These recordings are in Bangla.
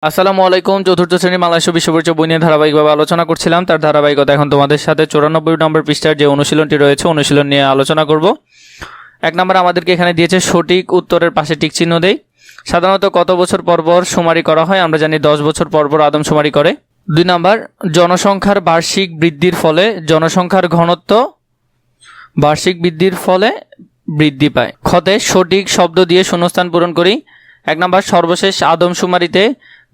আসসালামু আলাইকুম। চতুর্থ শ্রেণীর বাংলাদেশ বিশ্ব পরিচয় বই নিয়ে ধারাবাহিকভাবে আলোচনা করছিলাম। তার ধারাবাহিকতা এখন তোমাদের সাথে 94 নম্বর পৃষ্ঠার যে অনুশীলনটি রয়েছে অনুশীলন নিয়ে আলোচনা করব। 1 নম্বর আমাদেরকে এখানে দিয়েছে সঠিক উত্তরের পাশে টিক চিহ্ন দেই। সাধারণত কত বছর পর পর শুমারি করা হয়? আমরা জানি 10 বছর পর পর আদমশুমারি করে। 2 নম্বর জনসংখ্যার বার্ষিক বৃদ্ধির ফলে জনসংখ্যার ঘনত্ব বার্ষিক বৃদ্ধির ফলে বৃদ্ধি পায়। খতে সঠিক শব্দ দিয়ে শূন্যস্থান পূরণ করি। 1 নম্বর সর্বশেষ আদমশুমারিতে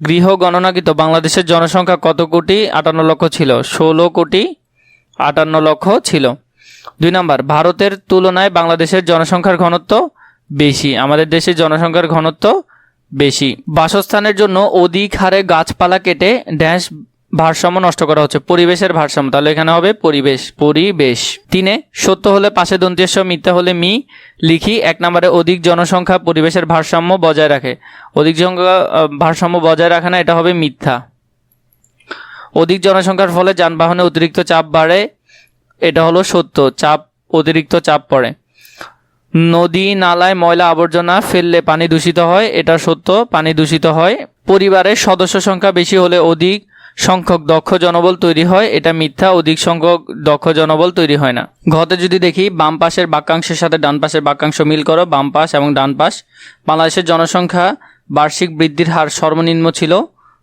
গৃহ গণনাকৃত বাংলাদেশের জনসংখ্যা কত কোটি 58 লক্ষ ছিল? 16 কোটি 58 লক্ষ ছিল। 2 নম্বর ভারতের তুলনায় বাংলাদেশের জনসংখ্যার ঘনত্ব বেশি। আমাদের দেশের জনসংখ্যার ঘনত্ব বেশি। বাসস্থানের জন্য অধিক হারে গাছপালা কেটে ড্যাশ ভারসাম্য নষ্ট করা হচ্ছে। পরিবেশের ভারসাম্য, তাহলে এখানে হবে পরিবেশ। 3 সত্য হলে পাশে দন্ত্যস্ব, মিথ্যা হলে মি লিখি। 1 নম্বরে অধিক জনসংখ্যা পরিবেশের ভারসাম্য বজায় রাখে। অধিক ভারসাম্য বজায় রাখে না, এটা হবে মিথ্যা। অধিক জনসংখ্যার ফলে যানবাহনে অতিরিক্ত চাপ বাড়ে, এটা হলো সত্য। অতিরিক্ত চাপ পড়ে। নদী নালায় ময়লা আবর্জনা ফেললে পানি দূষিত হয়, এটা সত্য, পানি দূষিত হয়। পরিবারের সদস্য সংখ্যা বেশি হলে অধিক সংখ্যক দক্ষ জনবল তৈরি হয়, এটা মিথ্যা। অধিক সংখ্যক দক্ষ জনবল তৈরি হয় না। ঘতে যদি দেখি বাম পাশের বাক্যাংশের সাথে ডান পাশের বাক্যাংশ মিল করো, বাম পাশ এবং ডান পাশ। বাংলাদেশের জনসংখ্যা বার্ষিক বৃদ্ধির হার সর্বনিম্ন ছিল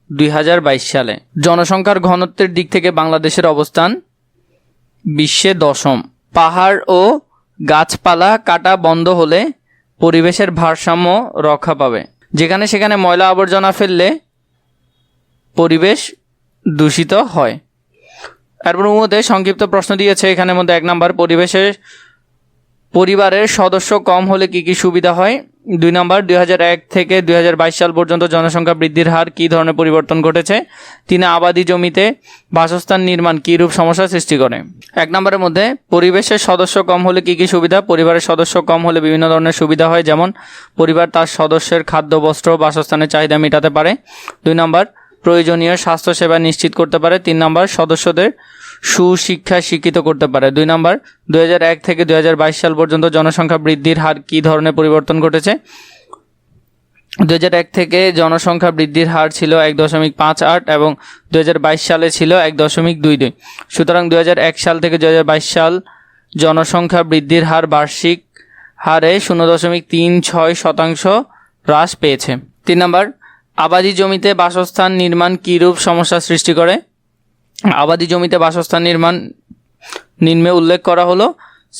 2022 সালে। জনসংখ্যার ঘনত্বের দিক থেকে বাংলাদেশের অবস্থান বিশ্বে 10ম। পাহাড় ও গাছপালা কাটা বন্ধ হলে পরিবেশের ভারসাম্য রক্ষা পাবে। যেখানে সেখানে ময়লা আবর্জনা ফেললে পরিবেশ দূষিত হয়। এরপর মধ্যে সংক্ষিপ্ত প্রশ্ন দিয়েছে এখানের মধ্যে 1 নম্বর পরিবারের সদস্য কম হলে কি কি সুবিধা হয়? 2 নম্বর 2001 থেকে 2022 সাল পর্যন্ত জনসংখ্যা বৃদ্ধির হার কী ধরনের পরিবর্তন ঘটেছে? 3 আবাদি জমিতে বাসস্থান নির্মাণ কী রূপ সমস্যা সৃষ্টি করে? 1 নম্বরের মধ্যে পরিবেশের সদস্য কম হলে কি কি সুবিধা? পরিবারের সদস্য কম হলে বিভিন্ন ধরনের সুবিধা হয়, যেমন পরিবার তার সদস্যের খাদ্য, বস্ত্র, বাসস্থানের চাহিদা মেটাতে পারে। 2 নম্বর প্রয়োজনীয় স্বাস্থ্যসেবা নিশ্চিত করতে পারে। 3 নম্বর সদস্যদের সুশিক্ষায় শিক্ষিত করতে পারে। 2 নম্বর 2001 থেকে 2022 সাল পর্যন্ত জনসংখ্যা বৃদ্ধির হার কী ধরনের পরিবর্তন ঘটেছে? 2001 থেকে জনসংখ্যা বৃদ্ধির হার ছিল 1.58 এবং 2022 সালে ছিল 1.22। সুতরাং 2001 সাল থেকে 2022 সাল জনসংখ্যা বৃদ্ধির হার বার্ষিক হারে 0.36% হ্রাস পেয়েছে। 3 নম্বর আবাদি জমিতে বাসস্থান নির্মাণ কীরূপ সমস্যা সৃষ্টি করে? আবাদি জমিতে বাসস্থান নির্মাণ নিম্নে উল্লেখ করা হলো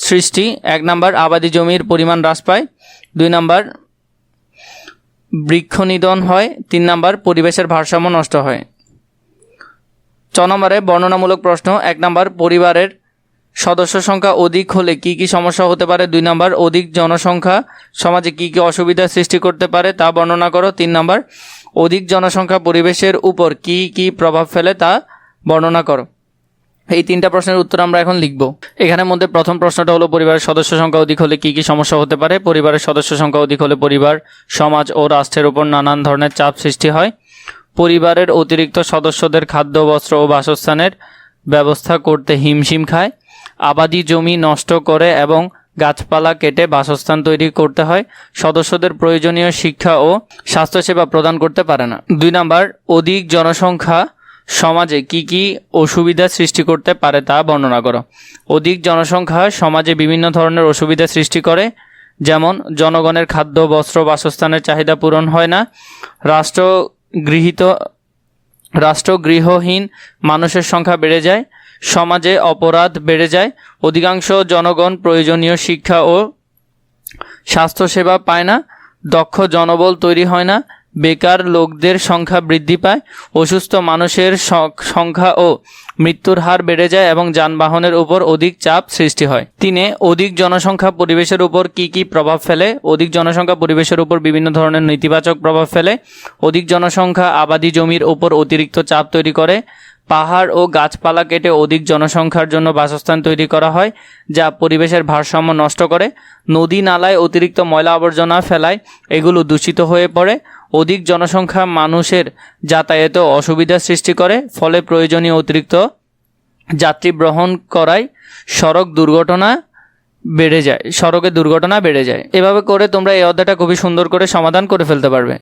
সৃষ্টি। 1 নম্বর আবাদি জমির পরিমাণ হ্রাস পায়। 2 নম্বর বৃক্ষনিধন হয়। 3 নম্বর পরিবেশের ভারসাম্য নষ্ট হয়। 6 নম্বরে বর্ণনামূলক প্রশ্ন। 1 নম্বর পরিবারের সদস্য সংখ্যা অধিক হলে কি কি সমস্যা হতে পারে? 2 নম্বর অধিক জনসংখ্যা সমাজে কি কি অসুবিধা সৃষ্টি করতে পারে তা বর্ণনা করো। 3 নম্বর অধিক জনসংখ্যা পরিবেশের উপর কি কি প্রভাব ফেলে তা বর্ণনা করো। এই 3টা প্রশ্নের উত্তর আমরা এখন লিখব। এখানের মধ্যে প্রথম প্রশ্নটা হলো পরিবারের সদস্য সংখ্যা অধিক হলে কি কি সমস্যা হতে পারে? পরিবারের সদস্য সংখ্যা অধিক হলে পরিবার, সমাজ ও রাষ্ট্রের উপর নানান ধরনের চাপ সৃষ্টি হয়। পরিবারের অতিরিক্ত সদস্যদের খাদ্য, বস্ত্র ও বাসস্থানের ব্যবস্থা করতে হিমশিম খায়। আবাদি জমি নষ্ট করে এবং গাছপালা কেটে বাসস্থান তৈরি করতে হয়। সদস্যদের প্রয়োজনীয় শিক্ষা ও স্বাস্থ্যসেবা প্রদান করতে পারে না। 2 নম্বর অধিক জনসংখ্যা সমাজে কি কি অসুবিধা সৃষ্টি করতে পারে তা বর্ণনা করো। অধিক জনসংখ্যা সমাজে বিভিন্ন ধরনের অসুবিধা সৃষ্টি করে, যেমন জনগণের খাদ্য, বস্ত্র, বাসস্থানের চাহিদা পূরণ হয় না। রাষ্ট্রগৃহহীন মানুষের সংখ্যা বেড়ে যায়। সমাজে অপরাধ বেড়ে যায়। অধিকাংশ জনগণ প্রয়োজনীয় শিক্ষা ও স্বাস্থ্যসেবা পায় না। দক্ষ জনবল তৈরি হয় না। বেকার লোকদের সংখ্যা বৃদ্ধি পায়। অসুস্থ মানুষের সংখ্যা ও মৃত্যুর হার বেড়ে যায় এবং যানবাহনের উপর অধিক চাপ সৃষ্টি হয়। 3 অধিক জনসংখ্যা পরিবেশের উপর কি কি প্রভাব ফেলে? অধিক জনসংখ্যা পরিবেশের উপর বিভিন্ন ধরনের নেতিবাচক প্রভাব ফেলে। অধিক জনসংখ্যা আবাদি জমির উপর অতিরিক্ত চাপ তৈরি করে। পাহাড় ও গাছপালা কেটে অধিক জনসংখ্যার জন্য বাসস্থান তৈরি করা হয়, যা পরিবেশের ভারসাম্য নষ্ট করে। নদী নালায় অতিরিক্ত ময়লা আবর্জনা ফেলায় এগুলো দূষিত হয়ে পড়ে। অধিক জনসংখ্যা মানুষের যাতায়াতে অসুবিধা সৃষ্টি করে, ফলে প্রয়োজনীয় অতিরিক্ত যাত্রী বহন করায় সড়কে দুর্ঘটনা বেড়ে যায়। এভাবে করে তোমরা এই অধ্যায়টা খুবই সুন্দর করে সমাধান করে ফেলতে পারবে।